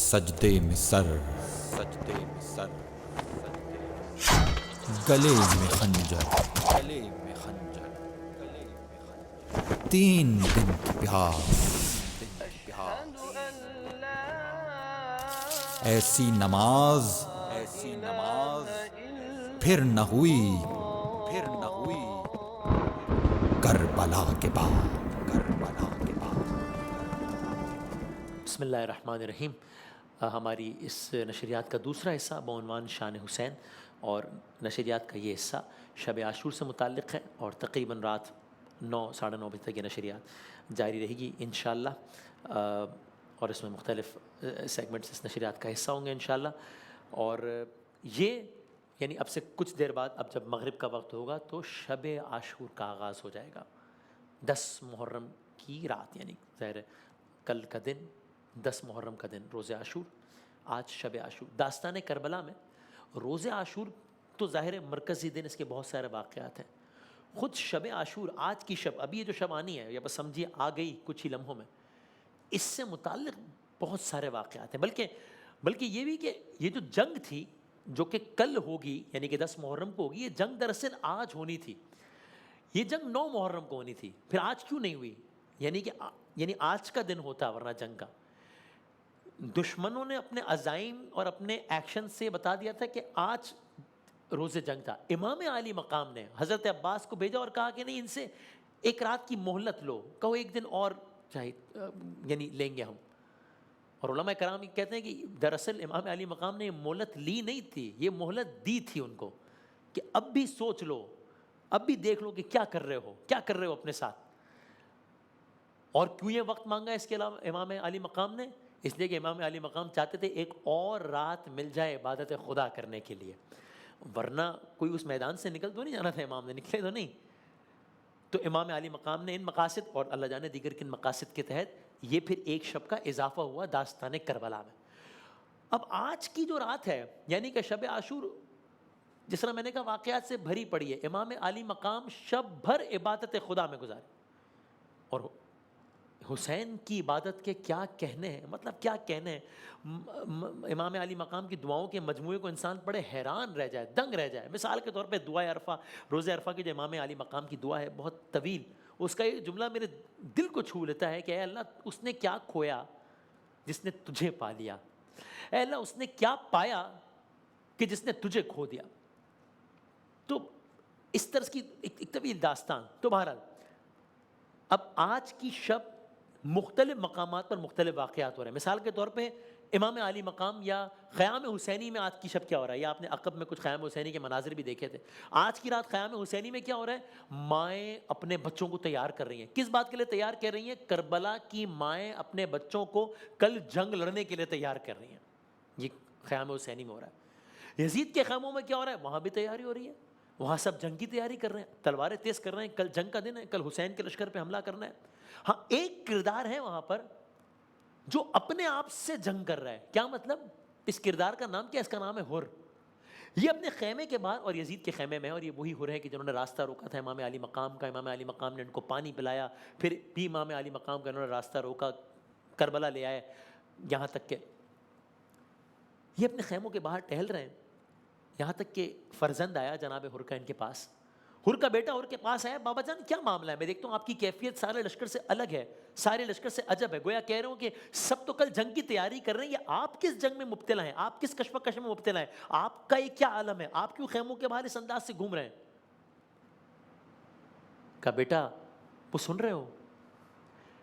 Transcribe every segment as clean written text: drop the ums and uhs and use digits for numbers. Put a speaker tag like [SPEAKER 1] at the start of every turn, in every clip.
[SPEAKER 1] سجدے میں سر، گلے میں خنجر، 3 دن کی پیاس، ایسی نماز پھر نہ ہوئی کربلا کے بعد۔
[SPEAKER 2] بسم اللہ الرحمن الرحیم۔ ہماری اس نشریات کا دوسرا حصہ بعنوان شان حسین، اور نشریات کا یہ حصہ شب عاشور سے متعلق ہے، اور تقریباً رات 9-9:30 بجے تک یہ نشریات جاری رہے گی انشاءاللہ، اور اس میں مختلف سیگمنٹس اس نشریات کا حصہ ہوں گے انشاءاللہ۔ اور یہ یعنی اب سے کچھ دیر بعد، اب جب مغرب کا وقت ہوگا تو شب عاشور کا آغاز ہو جائے گا، 10 محرم کی رات، یعنی ظاہر ہے کل کا دن 10 محرم کا دن روز عاشور، آج شب عاشور۔ داستان کربلا میں روز عاشور تو ظاہر ہے مرکزی دن، اس کے بہت سارے واقعات ہیں۔ خود شب عاشور، آج کی شب، ابھی یہ جو شب آنی ہے یا بس سمجھیے آ گئی کچھ ہی لمحوں میں، اس سے متعلق بہت سارے واقعات ہیں، بلکہ یہ بھی کہ یہ جو جنگ تھی جو کہ کل ہوگی، یعنی کہ 10 محرم کو ہوگی، یہ جنگ دراصل آج ہونی تھی، یہ جنگ 9 محرم کو ہونی تھی، پھر آج کیوں نہیں ہوئی؟ یعنی آج کا دن ہوتا، ورنہ جنگ کا دشمنوں نے اپنے عزائم اور اپنے ایکشن سے بتا دیا تھا کہ آج روز جنگ تھا۔ امام عالی مقام نے حضرت عباس کو بھیجا اور کہا کہ نہیں، ان سے ایک رات کی مہلت لو، کہو ایک دن اور یعنی لیں گے ہم۔ اور علماء کرام کہتے ہیں کہ دراصل امام علی مقام نے یہ مہلت لی نہیں تھی، یہ مہلت دی تھی ان کو کہ اب بھی سوچ لو، اب بھی دیکھ لو کہ کیا کر رہے ہو اپنے ساتھ۔ اور کیوں یہ وقت مانگا اس کے علاوہ امام علی مقام نے؟ اس لیے کہ امام علی مقام چاہتے تھے ایک اور رات مل جائے عبادت خدا کرنے کے لیے، ورنہ کوئی اس میدان سے نکل تو نہیں جانا تھا، امام نے نکلے تو نہیں۔ تو امام علی مقام نے ان مقاصد اور اللہ جانے دیگر کن مقاصد کے تحت یہ پھر ایک شب کا اضافہ ہوا داستان کربلا میں۔ اب آج کی جو رات ہے، یعنی کہ شب عاشور، جس طرح میں نے کہا واقعات سے بھری پڑی ہے، امام علی مقام شب بھر عبادت خدا میں گزارے، اور حسین کی عبادت کے کیا کہنے ہیں، مطلب کیا کہنے ہیں۔ امام علی مقام کی دعاؤں کے مجموعے کو انسان پڑھے حیران رہ جائے، دنگ رہ جائے۔ مثال کے طور پہ دعائے عرفہ، روزہ عرفہ کی جو امام علی مقام کی دعا ہے بہت طویل، اس کا یہ جملہ میرے دل کو چھو لیتا ہے کہ اے اللہ، اس نے کیا کھویا جس نے تجھے پا لیا، اے اللہ اس نے کیا پایا کہ جس نے تجھے کھو دیا۔ تو اس طرح کی ایک طویل داستان۔ تو بہرحال اب آج کی شب مختلف مقامات پر مختلف واقعات ہو رہے ہیں۔ مثال کے طور پہ امام علی مقام یا خیام حسینی میں آج کی شب کیا ہو رہا ہے، یا آپ نے عقب میں کچھ خیام حسینی کے مناظر بھی دیکھے تھے۔ آج کی رات خیام حسینی میں کیا ہو رہا ہے؟ مائیں اپنے بچوں کو تیار کر رہی ہیں۔ کس بات کے لیے تیار کر رہی ہیں؟ کربلا کی مائیں اپنے بچوں کو کل جنگ لڑنے کے لیے تیار کر رہی ہیں، یہ خیام حسینی میں ہو رہا ہے۔ یزید کے خیموں میں کیا ہو رہا ہے؟ وہاں بھی تیاری ہو رہی ہے، وہاں سب جنگ کی تیاری کر رہے ہیں، تلواریں تیز کر رہے ہیں، کل جنگ کا دن ہے، کل حسین کے لشکر پہ حملہ کرنا ہے۔ ہاں، ایک کردار ہے وہاں پر جو اپنے آپ سے جنگ کر رہا ہے۔ کیا مطلب؟ اس کردار کا نام کیا؟ اس کا نام ہے حر۔ یہ اپنے خیمے کے بعد، اور یزید کے خیمے میں، اور یہ وہی حر ہے کہ جنہوں نے راستہ روکا تھا امام علی مقام کا، امام علی مقام نے ان کو پانی پلایا، پھر بھی امام علی مقام کا انہوں نے راستہ روکا، کربلا لے آئے، یہاں تک کہ یہ اپنے خیموں کے باہر ٹہل رہے ہیں، یہاں تک کہ فرزند آیا جناب حر کا ان کے پاس۔ حر کا بیٹا حر کے پاس آیا، بابا جان کیا معاملہ ہے؟ میں دیکھتا ہوں آپ کی کیفیت سارے لشکر سے الگ ہے، سارے لشکر سے عجب ہے، گویا کہہ رہا ہوں کہ سب تو کل جنگ کی تیاری کر رہے ہیں، یہ آپ کس جنگ میں مبتلا ہیں، آپ کس کشمکش میں مبتلا ہیں، آپ کا یہ کیا عالم ہے، آپ کیوں خیموں کے باہر اس انداز سے گھوم رہے ہیں؟ کہا بیٹا وہ سن رہے ہو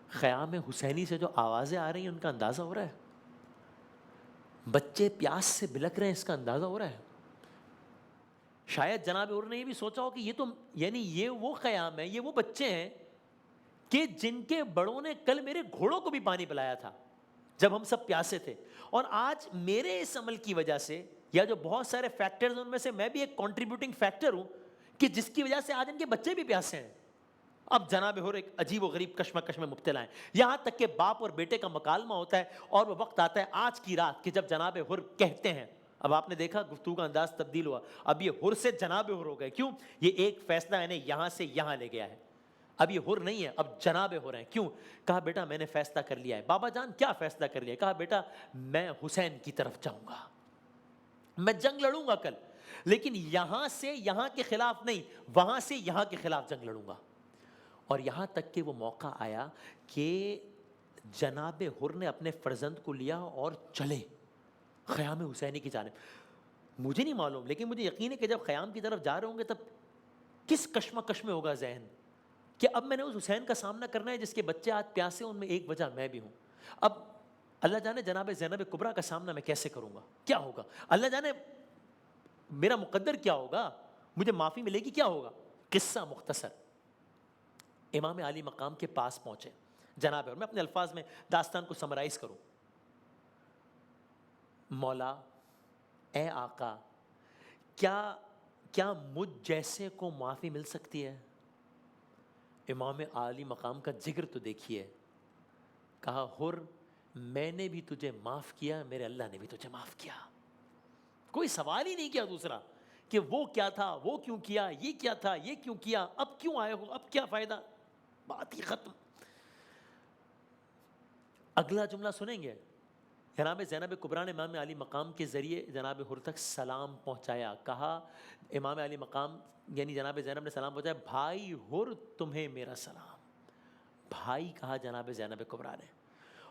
[SPEAKER 2] خیام حسینی سے جو آوازیں آ رہی ہیں، ان کا اندازہ ہو رہا ہے؟ بچے پیاس سے بلک رہے ہیں، اس کا اندازہ ہو رہا ہے؟ شاید جناب عمر نے یہ بھی سوچا ہو کہ یہ تو یعنی یہ وہ خیام ہے، یہ وہ بچے ہیں کہ جن کے بڑوں نے کل میرے گھوڑوں کو بھی پانی پلایا تھا جب ہم سب پیاسے تھے، اور آج میرے اس عمل کی وجہ سے، یا جو بہت سارے فیکٹرز ان میں سے میں بھی ایک کنٹریبیوٹنگ فیکٹر ہوں کہ جس کی وجہ سے آج ان کے بچے بھی پیاسے ہیں۔ اب جناب حر ایک عجیب و غریب کشمکش میں مبتلا ہیں، یہاں تک کہ باپ اور بیٹے کا مکالمہ ہوتا ہے، اور وہ وقت آتا ہے آج کی رات کہ جب جناب حر کہتے ہیں، اب آپ نے دیکھا گفتگو کا انداز تبدیل ہوا، اب یہ حر سے جناب حر ہو گئے۔ کیوں؟ یہ ایک فیصلہ انہیں یہاں سے یہاں لے گیا ہے۔ اب یہ حر نہیں ہے، اب جناب حر ہیں. کیوں؟ کہا بیٹا میں نے فیصلہ کر لیا ہے. بابا جان کیا فیصلہ کر لیا؟ کہا بیٹا میں حسین کی طرف جاؤں گا، میں جنگ لڑوں گا کل، لیکن یہاں سے یہاں کے خلاف نہیں، وہاں سے یہاں کے خلاف جنگ لڑوں گا. اور یہاں تک کہ وہ موقع آیا کہ جناب حر نے اپنے فرزند کو لیا اور چلے خیام حسینی کی جانب. مجھے نہیں معلوم، لیکن مجھے یقین ہے کہ جب خیام کی طرف جا رہے ہوں گے تب کس کشمکش میں ہوگا ذہن کہ اب میں نے اس حسین کا سامنا کرنا ہے جس کے بچے آج پیاسے، ان میں ایک وجہ میں بھی ہوں. اب اللہ جانے جناب زینب کبریٰ کا سامنا میں کیسے کروں گا، کیا ہوگا، اللہ جانے میرا مقدر کیا ہوگا، مجھے معافی ملے گی، کیا ہوگا. قصہ مختصر، امام علی مقام کے پاس پہنچے جناب، اور میں اپنے الفاظ میں داستان کو سمرائز کروں. مولا اے آقا، کیا مجھ جیسے کو معافی مل سکتی ہے؟ امام عالی مقام کا جگر تو دیکھیے. کہا حر میں نے بھی تجھے معاف کیا، میرے اللہ نے بھی تجھے معاف کیا. کوئی سوال ہی نہیں کیا دوسرا کہ وہ کیا تھا، وہ کیوں کیا، یہ کیا تھا، یہ کیوں کیا، اب کیوں آئے ہو، اب کیا فائدہ، بات ہی ختم. اگلا جملہ سنیں گے. جناب زینب کبریٰ نے امام علی مقام کے ذریعے جناب حر تک سلام پہنچایا. کہا امام علی مقام یعنی جناب زینب نے سلام پہنچایا، بھائی حر تمہیں میرا سلام. بھائی کہا جناب زینب کبریٰ نے.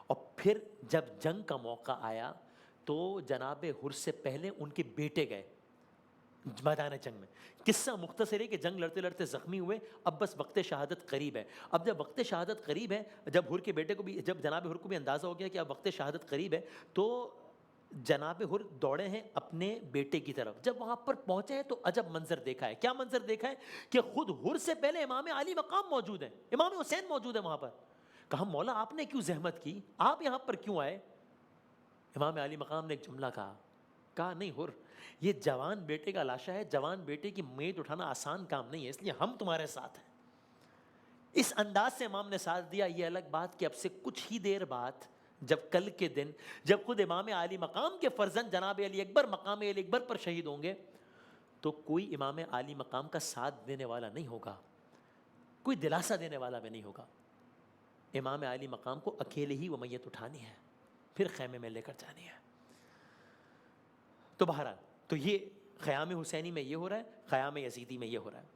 [SPEAKER 2] اور پھر جب جنگ کا موقع آیا تو جناب حر سے پہلے ان کے بیٹے گئے میدان جنگ میں. قصہ مختصر ہے کہ جنگ لڑتے لڑتے زخمی ہوئے، اب بس وقت شہادت قریب ہے. اب جب وقت شہادت قریب ہے، جب حر کے بیٹے کو بھی، جب جناب حر کو بھی اندازہ ہو گیا کہ اب وقت شہادت قریب ہے، تو جناب حر دوڑے ہیں اپنے بیٹے کی طرف. جب وہاں پر پہنچے ہیں تو عجب منظر دیکھا ہے. کیا منظر دیکھا ہے کہ خود حر سے پہلے امام علی مقام موجود ہیں، امام حسین موجود ہیں وہاں پر. کہا مولا آپ نے کیوں زحمت کی، آپ یہاں پر کیوں آئے؟ امام علی مقام نے ایک جملہ کہا نہیں حر، یہ جوان بیٹے کا لاشا ہے، جوان بیٹے کی میت اٹھانا آسان کام نہیں ہے، اس لیے ہم تمہارے ساتھ ہیں. اس انداز سے امام نے ساتھ دیا. یہ الگ بات کہ اب سے کچھ ہی دیر بعد جب کل کے دن جب خود امام علی مقام کے فرزند جناب علی اکبر مقام علی اکبر پر شہید ہوں گے تو کوئی امام علی مقام کا ساتھ دینے والا نہیں ہوگا، کوئی دلاسا دینے والا بھی نہیں ہوگا. امام علی مقام کو اکیلے ہی وہ میت اٹھانی ہے، پھر خیمے میں لے کر جانی ہے. تو بہرحال تو یہ خیام حسینی میں یہ ہو رہا ہے، خیام یزیدی میں یہ ہو رہا ہے.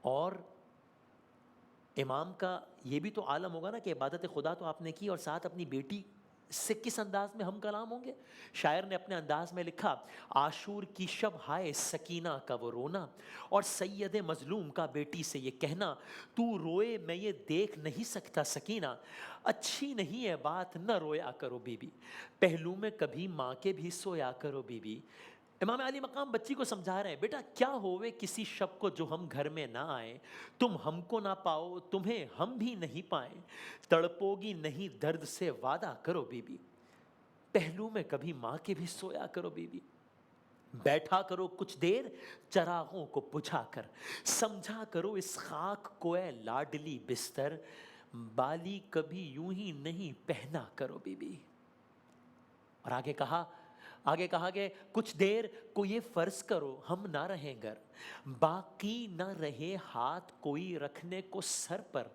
[SPEAKER 2] اور امام کا یہ بھی تو عالم ہوگا نا کہ عبادت خدا تو آپ نے کی اور ساتھ اپنی بیٹی سے کس انداز میں ہم کلام ہوں گے. شاعر نے اپنے انداز میں لکھا، عاشور کی شب ہائے سکینہ کا وہ رونا، اور سید مظلوم کا بیٹی سے یہ کہنا، تو روئے میں یہ دیکھ نہیں سکتا سکینہ، اچھی نہیں ہے بات نہ رویا کرو بی بی، پہلو میں کبھی ماں کے بھی سویا کرو بی بی. امام علی مقام بچی کو سمجھا رہے ہیں، بیٹا کیا ہوئے کسی شب کو جو ہم گھر میں نہ آئیں، تم ہم کو نہ پاؤ تمہیں ہم بھی نہیں پائیں، تڑپو گی نہیں درد سے وعدہ کرو بی بی، پہلو میں کبھی ماں کے بھی سویا کرو بی بی، بیٹھا کرو کچھ دیر چراغوں کو بجھا کر، سمجھا کرو اس خاک کو اے لاڈلی بستر، بالی کبھی یوں ہی نہیں پہنا کرو بی بی. اور آگے کہا کہ کچھ دیر کو یہ فرض کرو ہم نہ رہیں گر، باقی نہ رہے ہاتھ کوئی رکھنے کو سر پر،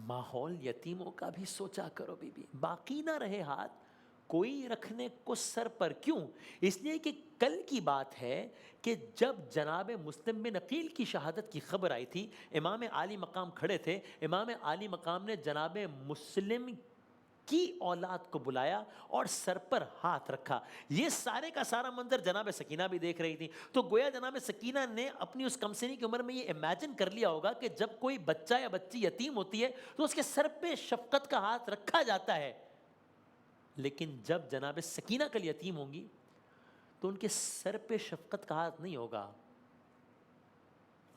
[SPEAKER 2] ماحول یتیموں کا بھی سوچا کرو بی بی. باقی نہ رہے ہاتھ کوئی رکھنے کو سر پر. کیوں؟ اس لیے کہ کل کی بات ہے کہ جب جناب مسلم بن عقیل کی شہادت کی خبر آئی تھی، امام علی مقام کھڑے تھے، امام علی مقام نے جناب مسلم کی اولاد کو بلایا اور سر پر ہاتھ رکھا. یہ سارے کا سارا منظر جناب سکینہ بھی دیکھ رہی تھی. تو گویا جناب سکینہ نے اپنی اس کم سنی کی عمر میں یہ امیجن کر لیا ہوگا کہ جب کوئی بچہ یا بچی یتیم ہوتی ہے تو اس کے سر پہ شفقت کا ہاتھ رکھا جاتا ہے، لیکن جب جناب سکینہ کل یتیم ہوں گی تو ان کے سر پہ شفقت کا ہاتھ نہیں ہوگا،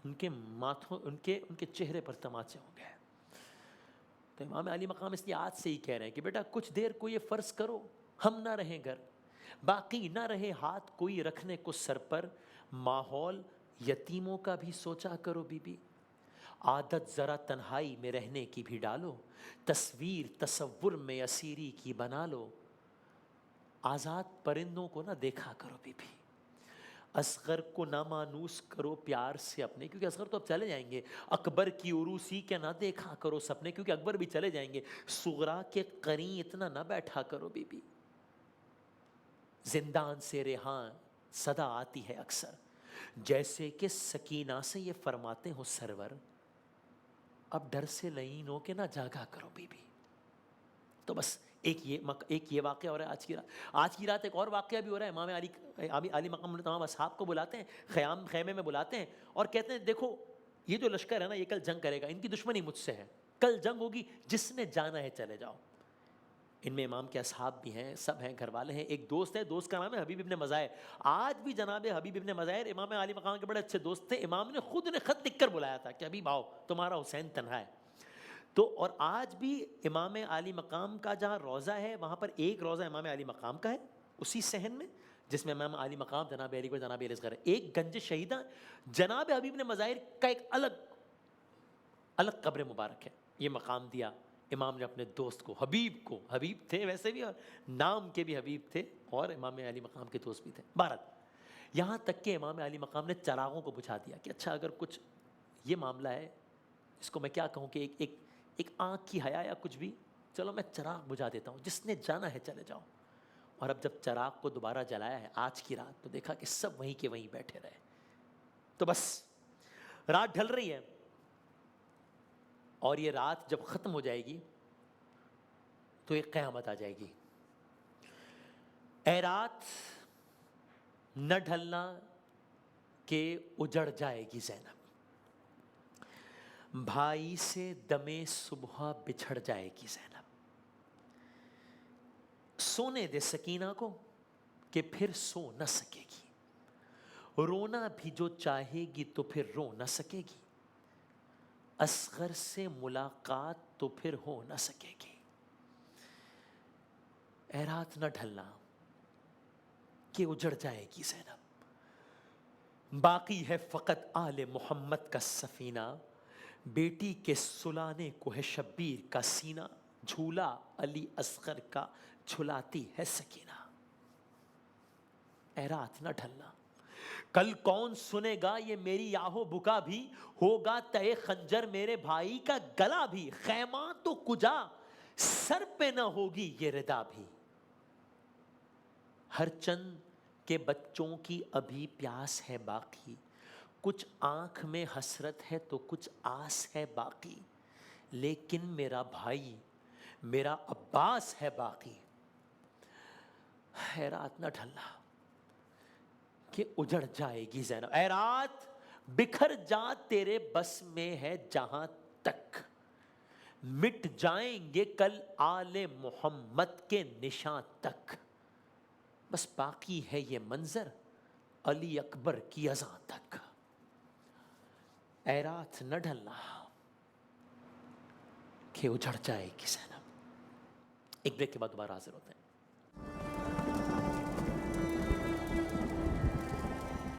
[SPEAKER 2] ان کے ماتھوں ان کے چہرے پر تماچے ہوں گے. تو امام علی مقام اس لیے آج سے ہی کہہ رہے ہیں کہ بیٹا کچھ دیر کو یہ فرض کرو ہم نہ رہیں گھر، باقی نہ رہے ہاتھ کوئی رکھنے کو سر پر، ماحول یتیموں کا بھی سوچا کرو بی بی، عادت ذرا تنہائی میں رہنے کی بھی ڈالو، تصویر تصور میں اسیری کی بنا لو، آزاد پرندوں کو نہ دیکھا کرو بی بی، اصغر کو نہ مانوس کرو پیار سے اپنے، کیونکہ اصغر تو اب چلے جائیں گے، اکبر کی عروسی کے نہ دیکھا کرو سپنے، کیونکہ اکبر بھی چلے جائیں گے، صغرا کے قرین اتنا نہ بیٹھا کرو بی بی، زندان سے رہاں صدا آتی ہے اکثر، جیسے کہ سکینہ سے یہ فرماتے ہو سرور، اب ڈر سے لعین ہو کے نہ جاگا کرو بی بی۔ تو بس ایک یہ واقعہ ہو رہا ہے آج کی رات ایک اور واقعہ بھی ہو رہا ہے، امام علی مقام تمام اصحاب کو بلاتے ہیں، خیمے میں بلاتے ہیں اور کہتے ہیں دیکھو یہ جو لشکر ہے نا یہ کل جنگ کرے گا، ان کی دشمنی مجھ سے ہے، کل جنگ ہوگی، جس نے جانا ہے چلے جاؤ۔ ان میں امام کے اصحاب بھی ہیں، سب ہیں، گھر والے ہیں، ایک دوست ہے، دوست کا نام ہے حبیب ابن مظاہر، آج بھی جناب حبیب ابن مظاہر امام علی مقام کے بڑے اچھے دوست تھے، امام نے خود نے خط لکھ کر بلایا تھا کہ حبیب آؤ تمہارا حسین تنہا ہے۔ تو اور آج بھی امام علی مقام کا جہاں روضہ ہے وہاں پر ایک روضہ امام علی مقام کا ہے اسی صحن میں جس میں امام علی مقام جناب علی کو جناب علی اصغر ہے، ایک گنج شہیدہ جناب حبیب نے مظاہر کا ایک الگ قبر مبارک ہے، یہ مقام دیا امام نے اپنے دوست کو، حبیب کو، حبیب تھے ویسے بھی اور نام کے بھی حبیب تھے اور امام علی مقام کے دوست بھی تھے۔ بہرحال یہاں تک کہ امام علی مقام نے چراغوں کو بجھا دیا کہ اچھا اگر کچھ یہ معاملہ ہے اس کو میں کیا کہوں کہ ایک آنکھ کی حیا یا کچھ بھی، چلو میں چراغ بجھا دیتا ہوں، جس نے جانا ہے چلے جاؤ۔ اور اب جب چراغ کو دوبارہ جلایا ہے آج کی رات تو دیکھا کہ سب وہیں کے وہیں بیٹھے رہے۔ تو بس رات ڈھل رہی ہے اور یہ رات جب ختم ہو جائے گی تو ایک قیامت آ جائے گی۔ اے رات نہ ڈھلنا کہ اجڑ جائے گی زینب، بھائی سے دمے صبح بچھڑ جائے گی زینب، سونے دے سکینہ کو کہ پھر سو نہ سکے گی، رونا بھی جو چاہے گی تو پھر رو نہ سکے گی، اصغر سے ملاقات تو پھر ہو نہ سکے گی۔ اے رات نہ ڈھلنا کہ اجڑ جائے گی زینب، باقی ہے فقط آل محمد کا سفینہ، بیٹی کے سلانے کو ہے شبیر کا سینہ، جھولا علی اصغر کا جھلاتی ہے سکینہ۔ اے رات نہ ڈھلنا، کل کون سنے گا یہ میری آہو بکا بھی، ہوگا تہے خنجر میرے بھائی کا گلا بھی، خیمہ تو کجا سر پہ نہ ہوگی یہ ردا بھی، ہر چند کے بچوں کی ابھی پیاس ہے باقی، کچھ آنکھ میں حسرت ہے تو کچھ آس ہے باقی، لیکن میرا بھائی میرا عباس ہے باقی۔ اے رات نہ ڈھلنا کہ اجڑ جائے گی زینب، اے رات بکھر جا تیرے بس میں ہے جہاں تک، مٹ جائیں گے کل آل محمد کے نشاں تک، بس باقی ہے یہ منظر علی اکبر کی اذاں تک۔ اے رات نہ ڈھلنا کہ اجڑ جائے گی زینب۔ ایک بریک کے بعد دوبارہ حاضر ہوتے ہیں۔